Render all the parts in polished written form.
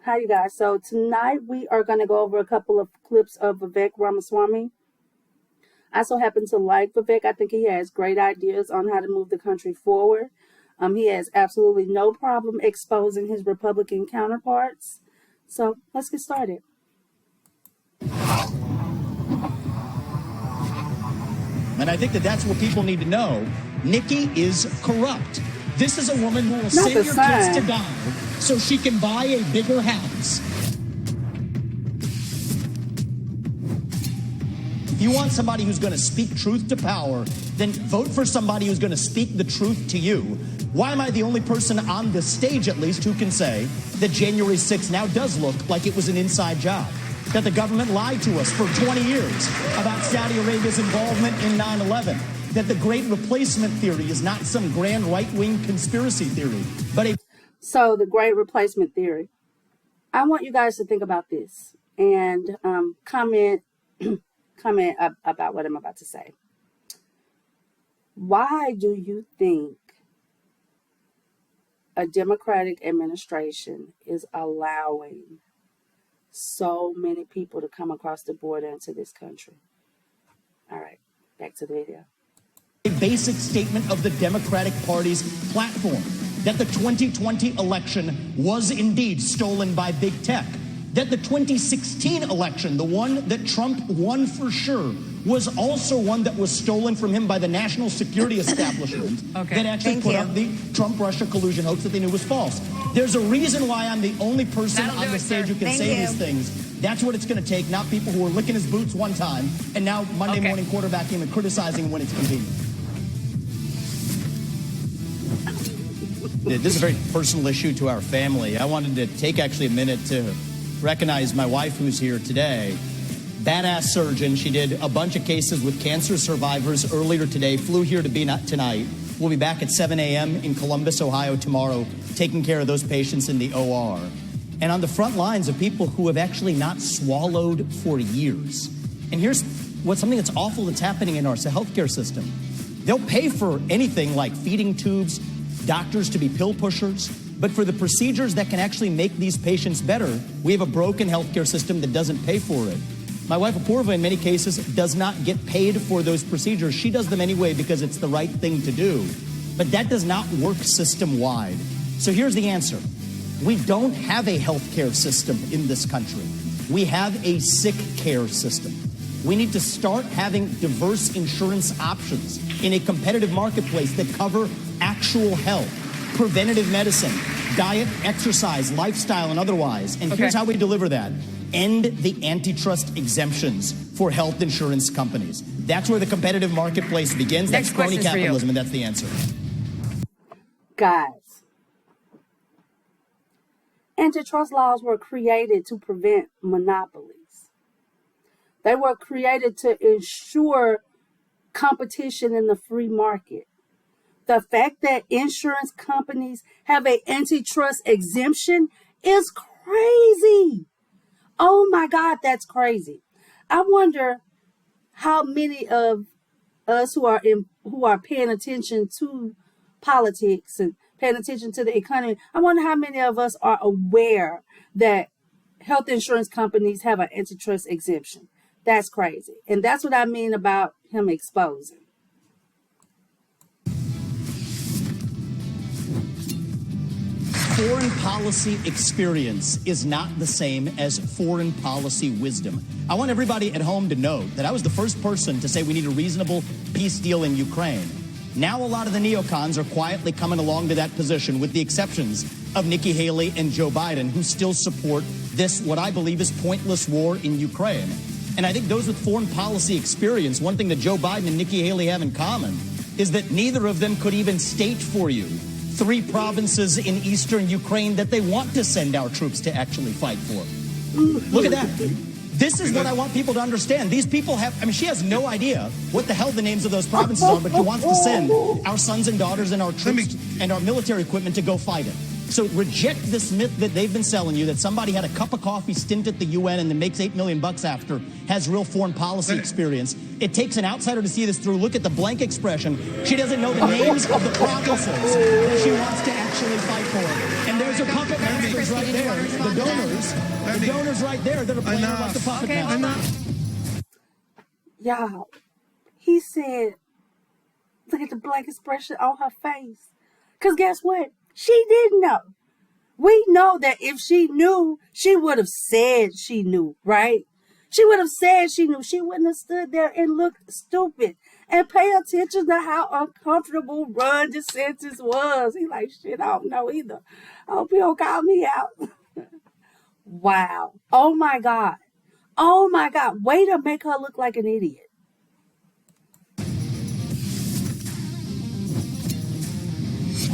Hi, you guys. So tonight we are going to go over a couple of clips of Vivek Ramaswamy. I so happen to like Vivek. I think he has great ideas on how to move the country forward. He has absolutely no problem exposing his Republican counterparts. So let's get started. And I think that's what people need to know. Nikki is corrupt. This is a woman who will send your kids to die so she can buy a bigger house. If you want somebody who's going to speak truth to power, then vote for somebody who's going to speak the truth to you. Why am I the only person on the stage, at least, who can say that January 6th now does look like it was an inside job? That the government lied to us for 20 years about Saudi Arabia's involvement in 9/11. That the Great Replacement theory is not some grand right-wing conspiracy theory, but a... So the Great Replacement theory. I want you guys to think about this and comment about what I'm about to say. Why do you think a Democratic administration is allowing so many people to come across the border into this country? All right, back to the video. A basic statement of the Democratic Party's platform that the 2020 election was indeed stolen by big tech. That the 2016 election, the one that Trump won for sure, was also one that was stolen from him by the national security establishment that actually put up the Trump-Russia collusion hoax that they knew was false. There's a reason why I'm the only person on the stage who can say these things. That's what it's going to take, not people who are licking his boots one time and now Monday morning quarterbacking him and criticizing him when it's convenient. This is a very personal issue to our family. I wanted to take actually a minute to recognize my wife who's here today. Badass surgeon. She did a bunch of cases with cancer survivors earlier today, flew here to be tonight. We'll be back at 7 a.m. in Columbus, Ohio tomorrow, taking care of those patients in the OR. And on the front lines of people who have actually not swallowed for years. And here's something that's awful that's happening in our healthcare system. They'll pay for anything like feeding tubes, doctors to be pill pushers, but for the procedures that can actually make these patients better, we have a broken healthcare system that doesn't pay for it. My wife, Apoorva, in many cases, does not get paid for those procedures. She does them anyway because it's the right thing to do. But that does not work system-wide. So here's the answer. We don't have a healthcare system in this country. We have a sick care system. We need to start having diverse insurance options in a competitive marketplace that cover actual health, preventative medicine, diet, exercise, lifestyle, and otherwise. And here's how we deliver that. End the antitrust exemptions for health insurance companies. That's where the competitive marketplace begins. That's crony capitalism, and that's the answer. Guys, antitrust laws were created to prevent monopolies. They were created to ensure competition in the free market. The fact that insurance companies have an antitrust exemption is crazy. Oh my God, that's crazy. I wonder how many of us who are paying attention to politics and paying attention to the economy, I wonder how many of us are aware that health insurance companies have an antitrust exemption. That's crazy. And that's what I mean about him exposing. Foreign policy experience is not the same as foreign policy wisdom. I want everybody at home to know that I was the first person to say we need a reasonable peace deal in Ukraine. Now a lot of the neocons are quietly coming along to that position, with the exceptions of Nikki Haley and Joe Biden, who still support this, what I believe is pointless war in Ukraine. And I think those with foreign policy experience, one thing that Joe Biden and Nikki Haley have in common is that neither of them could even state for you 3 provinces in eastern Ukraine that they want to send our troops to actually fight for. Look at that. This is what I want people to understand. These people have, she has no idea what the hell the names of those provinces are, but she wants to send our sons and daughters and our troops and our military equipment to go fight it. So reject this myth that they've been selling you that somebody had a cup of coffee stint at the UN and then makes $8 million after, has real foreign policy experience. It takes an outsider to see this through. Look at the blank expression. She doesn't know the names of the provinces that she wants to actually fight for. And there's her puppet masters right there, the donors right there that are playing her like the puppet masters. Y'all, he said, look at the blank expression on her face. Because guess what? She didn't know. We know that if she knew, she would have said she knew, right? She would have said she knew. She wouldn't have stood there and looked stupid. And pay attention to how uncomfortable Ron DeSantis was. He like, shit, I don't know either. I hope he don't call me out. Wow. Oh my God. Oh my God. Way to make her look like an idiot.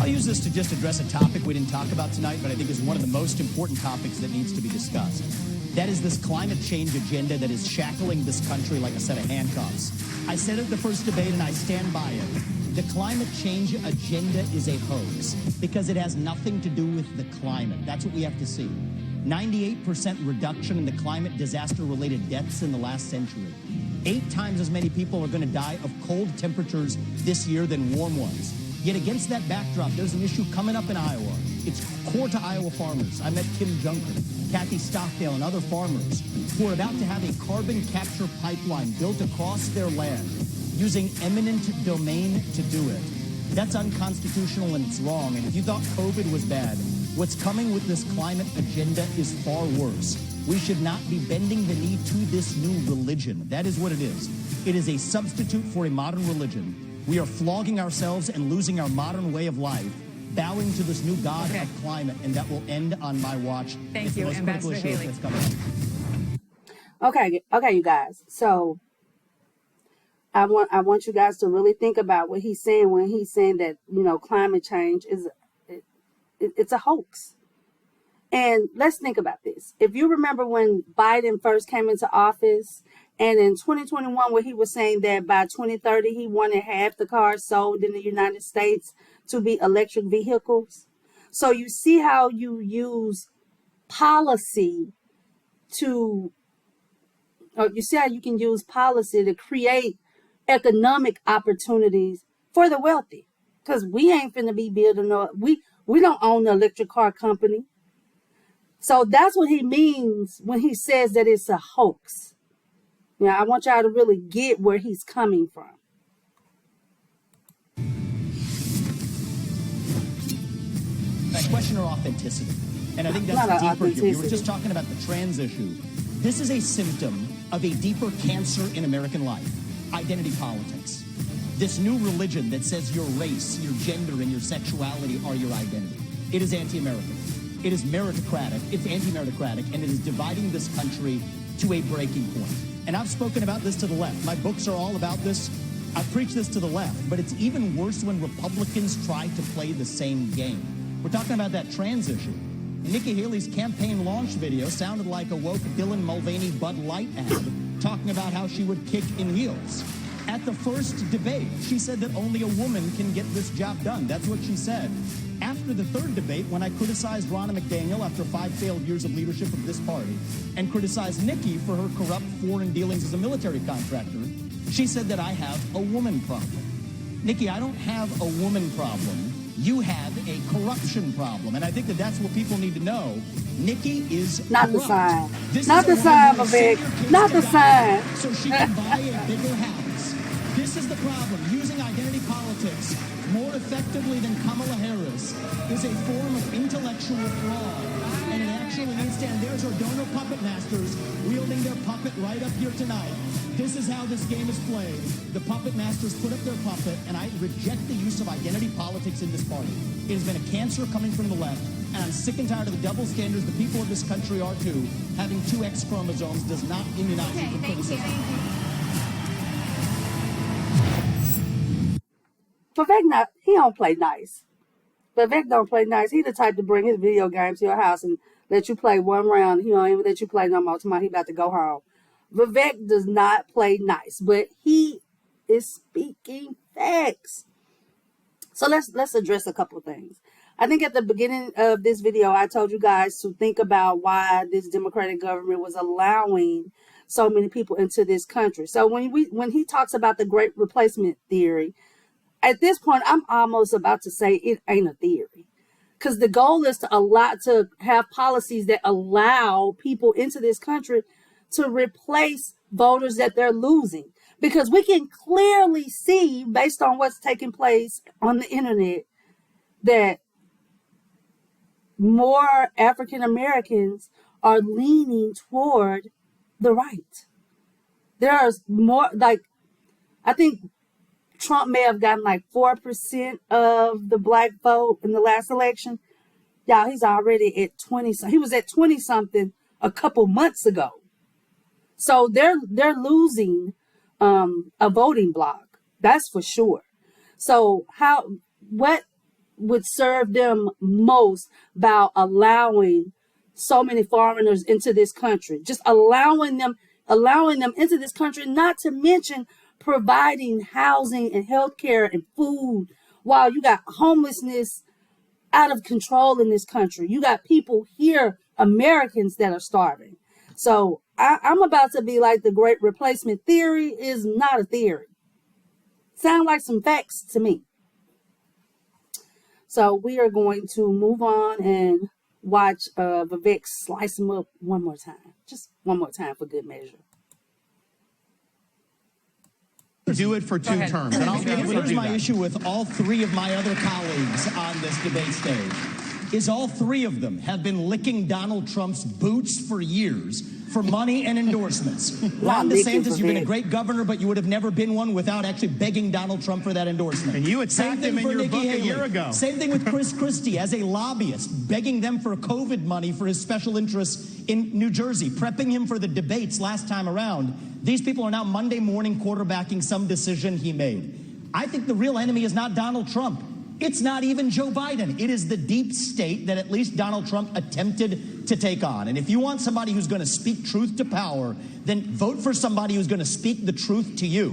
I'll use this to just address a topic we didn't talk about tonight, but I think is one of the most important topics that needs to be discussed. That is this climate change agenda that is shackling this country like a set of handcuffs. I said it at the first debate, and I stand by it. The climate change agenda is a hoax because it has nothing to do with the climate. That's what we have to see. 98% reduction in the climate disaster-related deaths in the last century. 8 times as many people are going to die of cold temperatures this year than warm ones. Yet against that backdrop, there's an issue coming up in Iowa. It's core to Iowa farmers. I met Kim Junker, Kathy Stockdale, and other farmers who are about to have a carbon capture pipeline built across their land using eminent domain to do it. That's unconstitutional and it's wrong. And if you thought COVID was bad, what's coming with this climate agenda is far worse. We should not be bending the knee to this new religion. That is what it is. It is a substitute for a modern religion. We are flogging ourselves and losing our modern way of life, bowing to this new god of climate, and that will end on my watch. Thank you, Ambassador Haley. Okay, you guys. So I want you guys to really think about what he's saying when he's saying that, climate change is it's a hoax. And let's think about this. If you remember when Biden first came into office, and in 2021, where he was saying that by 2030, he wanted half the cars sold in the United States to be electric vehicles. So you see how you use policy you see how you can use policy to create economic opportunities for the wealthy. Because we ain't finna be building, we don't own the electric car company. So that's what he means when he says that it's a hoax. Yeah, I want y'all to really get where he's coming from. I question her authenticity. And I think that's the deeper here. We were just talking about the trans issue. This is a symptom of a deeper cancer in American life, identity politics. This new religion that says your race, your gender, and your sexuality are your identity. It is anti-American. It is meritocratic. It's anti-meritocratic, and it is dividing this country to a breaking point. And I've spoken about this to the left. My books are all about this. I preach this to the left, but it's even worse when Republicans try to play the same game. We're talking about that trans issue. Nikki Haley's campaign launch video sounded like a woke Dylan Mulvaney Bud Light ad talking about how she would kick in heels. At the first debate, she said that only a woman can get this job done. That's what she said. After the third debate, when I criticized Ronna McDaniel after 5 failed years of leadership of this party and criticized Nikki for her corrupt foreign dealings as a military contractor, she said that I have a woman problem. Nikki, I don't have a woman problem. You have a corruption problem. And I think that that's what people need to know. Nikki is not corrupt. the sign. This not the sign, Vivek. Not the sign. So she can buy a bigger house. This is the problem. Using identity politics more effectively than Kamala Harris is a form of intellectual fraud. And it actually needs to end. There's our donor puppet masters wielding their puppet right up here tonight. This is how this game is played. The puppet masters put up their puppet, and I reject the use of identity politics in this party. It has been a cancer coming from the left, and I'm sick and tired of the double standards the people of this country are too. Having 2 X chromosomes does not immunize you from criticism. Vivek, he don't play nice. Vivek don't play nice. He the type to bring his video games to your house and let you play one round. He don't even let you play no more. Tomorrow he about to go home. Vivek does not play nice, but he is speaking facts. So let's address a couple of things. I think at the beginning of this video, I told you guys to think about why this Democratic government was allowing so many people into this country. So when he talks about the Great Replacement theory, at this point, I'm almost about to say it ain't a theory, because the goal is to have policies that allow people into this country to replace voters that they're losing. Because we can clearly see, based on what's taking place on the internet, that more African Americans are leaning toward the right. There's more, like, I think Trump may have gotten like 4% of the black vote in the last election. Y'all, he's already at 20. He was at 20 something a couple months ago. So they're losing a voting block. That's for sure. So what would serve them most about allowing so many foreigners into this country? Just allowing them into this country, not to mention providing housing and healthcare and food, while you got homelessness out of control in this country. You got people here, Americans, that are starving. So I'm about to be like, the Great Replacement theory is not a theory. Sound like some facts to me. So we are going to move on and watch Vivek slice him up one more time. Just one more time for good measure. Do it for 2 terms. And I'll be able to here's my issue with all 3 of my other colleagues on this debate stage, is all 3 of them have been licking Donald Trump's boots for years for money and endorsements. Ron DeSantis, you've been a great governor, but you would have never been one without actually begging Donald Trump for that endorsement. And you attacked him in your Nikki book Haley. a year ago. Same thing with Christie as a lobbyist, begging them for COVID money for his special interests in New Jersey, prepping him for the debates last time around. These people are now Monday morning quarterbacking some decision he made. I think the real enemy is not Donald Trump. It's not even Joe Biden. It is the deep state that at least Donald Trump attempted to take on. And if you want somebody who's going to speak truth to power, then vote for somebody who's going to speak the truth to you.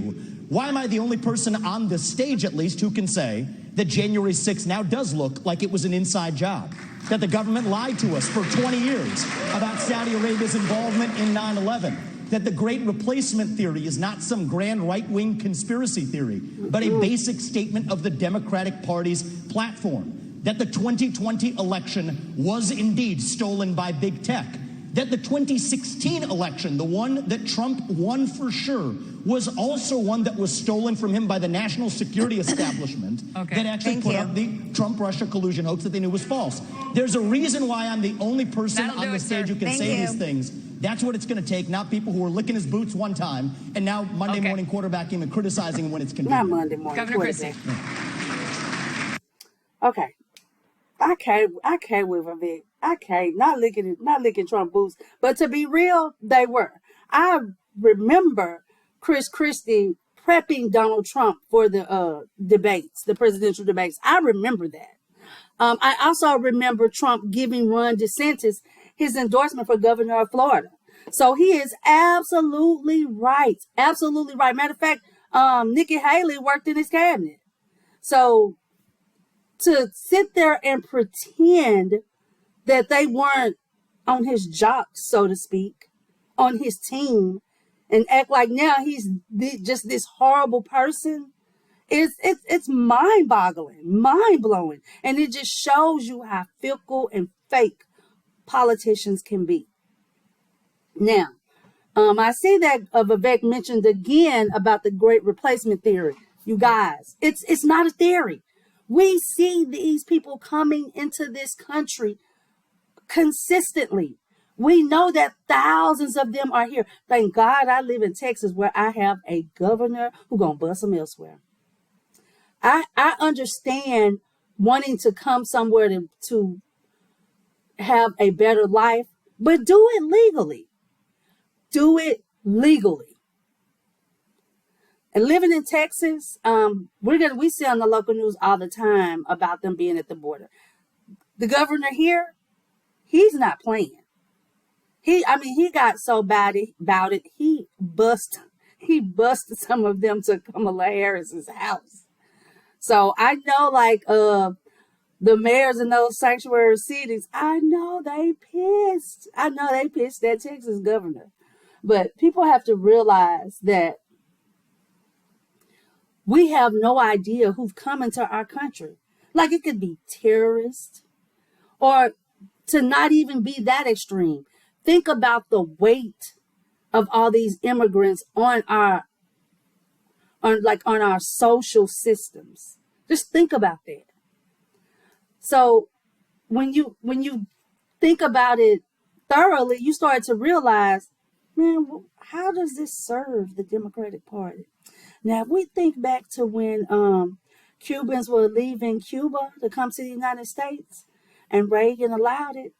Why am I the only person on the stage, at least, who can say that January 6th now does look like it was an inside job? That the government lied to us for 20 years about Saudi Arabia's involvement in 9/11. That the Great Replacement theory is not some grand right-wing conspiracy theory, but a basic statement of the Democratic Party's platform. That the 2020 election was indeed stolen by big tech. That the 2016 election, the one that Trump won for sure, was also one that was stolen from him by the national security establishment that actually put up the Trump-Russia collusion hoax that they knew was false. There's a reason why I'm the only person on the stage who can say these things. That's what it's going to take, not people who are licking his boots one time and now Monday morning quarterbacking and criticizing him when it's convenient. Not Monday morning. Governor Christie. Okay. I can't with Vivek. I can't. Not licking Trump boots. But to be real, they were. I remember Christie prepping Donald Trump for the debates, the presidential debates. I remember that. I also remember Trump giving Ron DeSantis his endorsement for governor of Florida. So he is absolutely right. Absolutely right. Matter of fact, Nikki Haley worked in his cabinet. So to sit there and pretend that they weren't on his jock, so to speak, on his team, and act like now he's just this horrible person, it's mind-boggling, mind-blowing. And it just shows you how fickle and fake politicians can be. Now, I see that Vivek mentioned again about the Great Replacement theory. You guys, it's not a theory. We see these people coming into this country consistently. We know that thousands of them are here. Thank God I live in Texas, where I have a governor who's going to bust them elsewhere. I understand wanting to come somewhere to have a better life, but do it legally. Do it legally. And living in Texas, we see on the local news all the time about them being at the border. The governor here, he's not playing. He got so bad about it, he busted some of them to Kamala Harris's house. So I know, The mayors in those sanctuary cities, I know they pissed. I know they pissed that Texas governor. But people have to realize that we have no idea who's coming to our country. Like, it could be terrorists, or to not even be that extreme. Think about the weight of all these immigrants on our social systems. Just think about that. So when you think about it thoroughly, you start to realize, man, how does this serve the Democratic Party? Now, if we think back to when Cubans were leaving Cuba to come to the United States and Reagan allowed it,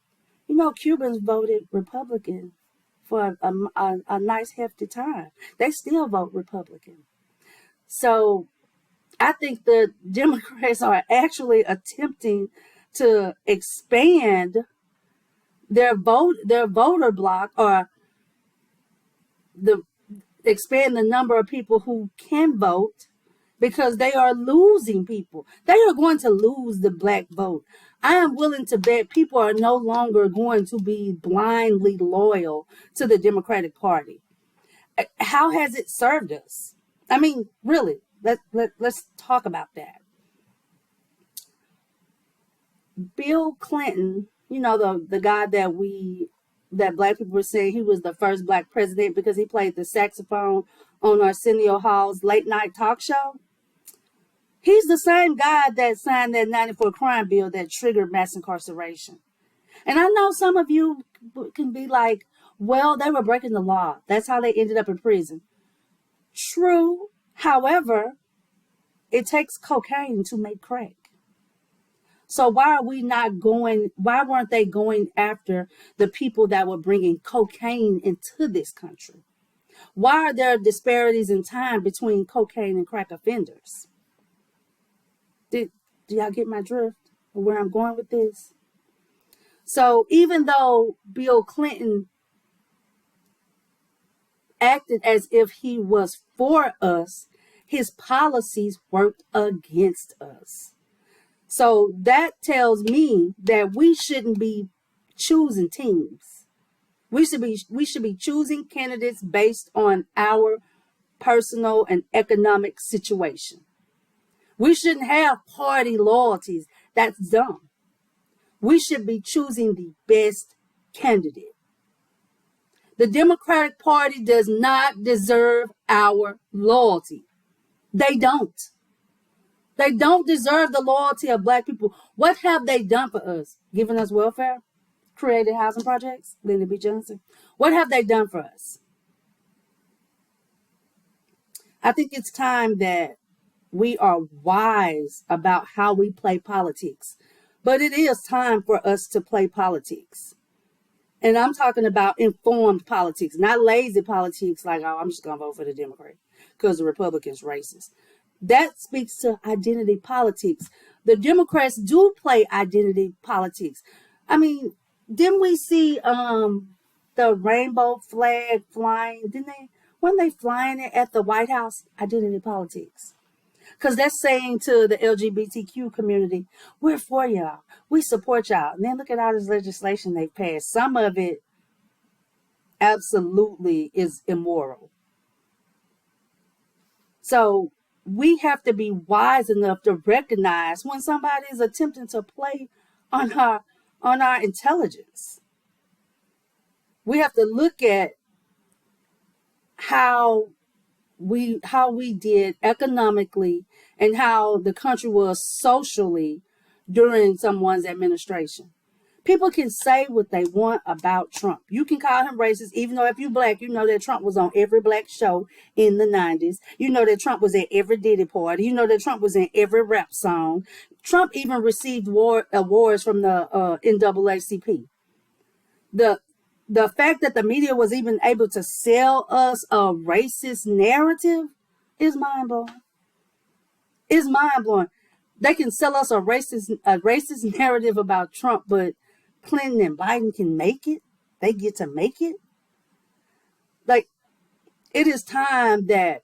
Cubans voted Republican for a nice hefty time. They still vote Republican. So I think the Democrats are actually attempting to expand their voter block, or expand the number of people who can vote, because they are losing people. They are going to lose the black vote. I am willing to bet people are no longer going to be blindly loyal to the Democratic Party. How has it served us? I mean, really, let's talk about that. Bill Clinton, the guy that black people were saying he was the first black president because he played the saxophone on Arsenio Hall's late night talk show. He's the same guy that signed that 94 crime bill that triggered mass incarceration. And I know some of you can be like, well, they were breaking the law. That's how they ended up in prison. True. However, it takes cocaine to make crack. So why weren't they going after the people that were bringing cocaine into this country? Why are there disparities in time between cocaine and crack offenders? Do y'all get my drift or where I'm going with this? So even though Bill Clinton acted as if he was for us, his policies worked against us. So that tells me that we shouldn't be choosing teams. We should be choosing candidates based on our personal and economic situation. We shouldn't have party loyalties. That's dumb. We should be choosing the best candidate. The Democratic Party does not deserve our loyalty. They don't. They don't deserve the loyalty of black people. What have they done for us? Given us welfare? Created housing projects? Lyndon B. Johnson? What have they done for us? I think it's time that we are wise about how we play politics. But it is time for us to play politics. And I'm talking about informed politics, not lazy politics like, oh, I'm just going to vote for the Democrat because the Republican's racist. That speaks to identity politics. The Democrats do play identity politics. I mean, didn't we see the rainbow flag flying? Weren't they flying it at the White House? Identity politics. Because that's saying to the LGBTQ community, we're for y'all. We support y'all. And then look at all this legislation they passed. Some of it absolutely is immoral. So we have to be wise enough to recognize when somebody is attempting to play on our intelligence. We have to look at how we did economically and how the country was socially during someone's administration. People can say what they want about Trump. You can call him racist, even though if you're black, you know that Trump was on every black show in the 90s. You know that Trump was at every Diddy party. You know that Trump was in every rap song. Trump even received awards from the NAACP. The fact that the media was even able to sell us a racist narrative is mind-blowing. It's mind-blowing. They can sell us a racist narrative about Trump, but Clinton and Biden can make it. They get to make it. Like, it is time that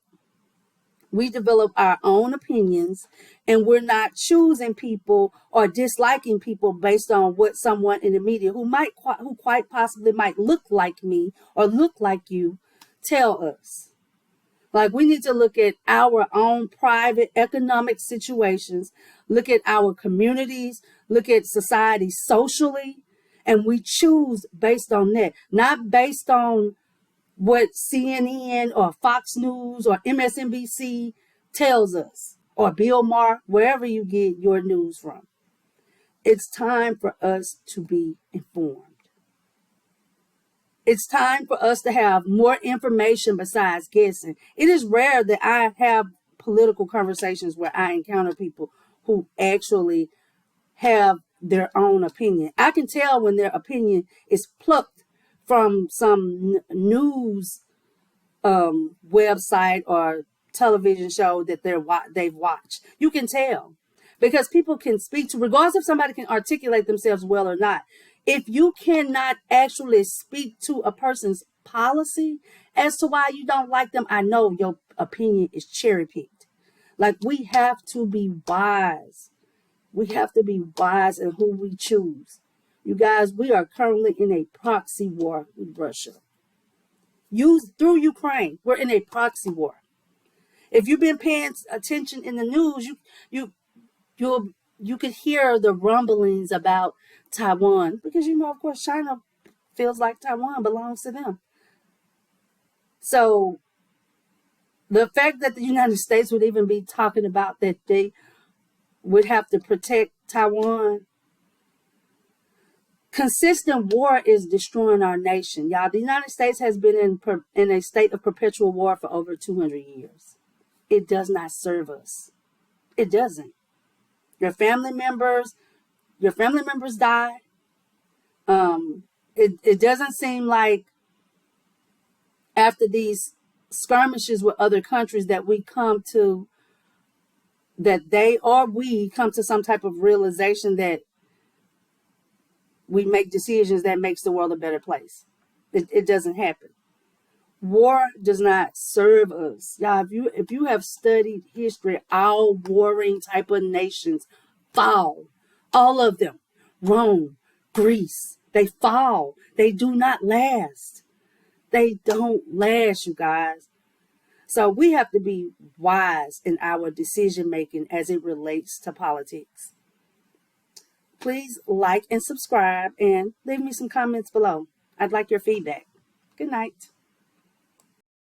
We develop our own opinions, and we're not choosing people or disliking people based on what someone in the media who quite possibly might look like me or look like you tell us. Like, we need to look at our own private economic situations, look at our communities, look at society socially, and we choose based on that, not based on what CNN or Fox News or MSNBC tells us, or Bill Maher, wherever you get your news from. It's time for us to be informed. It's time for us to have more information besides guessing. It is rare that I have political conversations where I encounter people who actually have their own opinion. I can tell when their opinion is plucked from some news website or television show that they've watched. You can tell because people can speak to, regardless if somebody can articulate themselves well or not. If you cannot actually speak to a person's policy as to why you don't like them, I know your opinion is cherry picked. Like, we have to be wise. We have to be wise in who we choose. You guys, we are currently in a proxy war with Russia. Through Ukraine, we're in a proxy war. If you've been paying attention in the news, you could hear the rumblings about Taiwan, because of course, China feels like Taiwan belongs to them. So the fact that the United States would even be talking about that they would have to protect Taiwan. Consistent war is destroying our nation. Y'all, the United States has been in a state of perpetual war for over 200 years. It does not serve us. It doesn't. Your family members die. It doesn't seem like after these skirmishes with other countries that we come to some type of realization that we make decisions that makes the world a better place. It doesn't happen. War does not serve us. Y'all, if you have studied history, all warring type of nations fall. All of them. Rome, Greece, they fall. They do not last. They don't last, you guys. So we have to be wise in our decision making as it relates to politics. Please like and subscribe and leave me some comments below. I'd like your feedback. Good night.